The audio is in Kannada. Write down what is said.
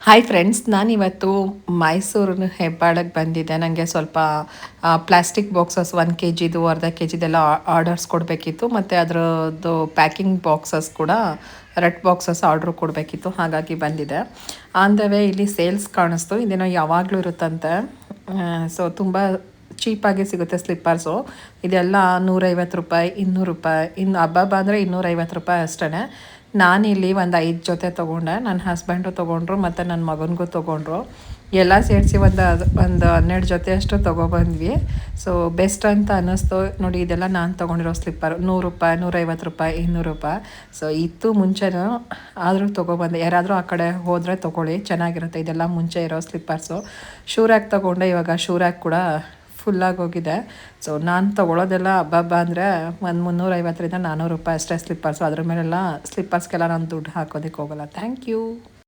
ಹಾಯ್ ಫ್ರೆಂಡ್ಸ್, ನಾನಿವತ್ತು ಮೈಸೂರು ಹೆಬ್ಬಾಳಕ್ಕೆ ಬಂದಿದ್ದೆ. ನನಗೆ ಸ್ವಲ್ಪ ಪ್ಲಾಸ್ಟಿಕ್ ಬಾಕ್ಸಸ್ 1 kg ಅರ್ಧ ಕೆ ಜಿದೆಲ್ಲ ಆರ್ಡರ್ಸ್ ಕೊಡಬೇಕಿತ್ತು, ಮತ್ತು ಅದರದ್ದು ಪ್ಯಾಕಿಂಗ್ ಬಾಕ್ಸಸ್ ಕೂಡ ರೆಡ್ ಬಾಕ್ಸಸ್ ಆರ್ಡ್ರ್ ಕೊಡಬೇಕಿತ್ತು. ಹಾಗಾಗಿ ಬಂದಿದೆ. ಆನ್ ದ ವೇ ಇಲ್ಲಿ ಸೇಲ್ಸ್ ಕಾಣಿಸ್ತು. ಇದೇನೋ ಯಾವಾಗಲೂ ಇರುತ್ತಂತೆ. ಸೊ ತುಂಬ ಚೀಪಾಗಿ ಸಿಗುತ್ತೆ ಸ್ಲಿಪ್ಪರ್ಸು. ಇದೆಲ್ಲ 150 ರೂಪಾಯಿ, 200 ರೂಪಾಯಿ, ಇನ್ನು ಹಬ್ಬ ಅಂದರೆ 250 ರೂಪಾಯಿ ಅಷ್ಟೇ. ನಾನಿಲ್ಲಿ ಒಂದು 5 ಜೊತೆ ತೊಗೊಂಡೆ. ನನ್ನ ಹಸ್ಬೆಂಡು ತೊಗೊಂಡ್ರು ಮತ್ತು ನನ್ನ ಮಗನಿಗೂ ತೊಗೊಂಡ್ರು. ಎಲ್ಲ ಸೇರಿಸಿ ಒಂದು 12 ಜೊತೆ ಅಷ್ಟು ತೊಗೊಬಂದ್ವಿ. ಸೊ ಬೆಸ್ಟ್ ಅಂತ ಅನ್ನಿಸ್ತು. ನೋಡಿ, ಇದೆಲ್ಲ ನಾನು ತೊಗೊಂಡಿರೋ ಸ್ಲಿಪ್ಪರ್ 100 ರೂಪಾಯಿ, 150 ರೂಪಾಯಿ, 200 ರೂಪಾಯಿ. ಸೊ ಇತ್ತು ಮುಂಚೆನೂ, ಆದರೂ ತೊಗೊಬಂದೆ. ಯಾರಾದರೂ ಆ ಕಡೆ ಹೋದರೆ ತೊಗೊಳ್ಳಿ, ಚೆನ್ನಾಗಿರುತ್ತೆ. ಇದೆಲ್ಲ ಮುಂಚೆ ಇರೋ ಸ್ಲಿಪ್ಪರ್ಸು. ಶೂ ರ್ಯಾಕ್ ತೊಗೊಂಡೆ. ಇವಾಗ ಶೂ ರ್ಯಾಕ್ ಕೂಡ ಫುಲ್ಲಾಗಿ ಹೋಗಿದೆ. ಸೊ ನಾನು ತೊಗೊಳೋದೆಲ್ಲ ಹಬ್ಬ ಅಂದರೆ ಒಂದು 350 400 ರೂಪಾಯಿ ಅಷ್ಟೇ ಸ್ಲಿಪ್ಪರ್ಸು. ಅದ್ರ ಮೇಲೆಲ್ಲ ಸ್ಲಿಪ್ಪರ್ಸ್ಗೆಲ್ಲ ನಾನು ದುಡ್ಡು ಹಾಕೋದಕ್ಕೆ ಹೋಗಲ್ಲ. Thank you.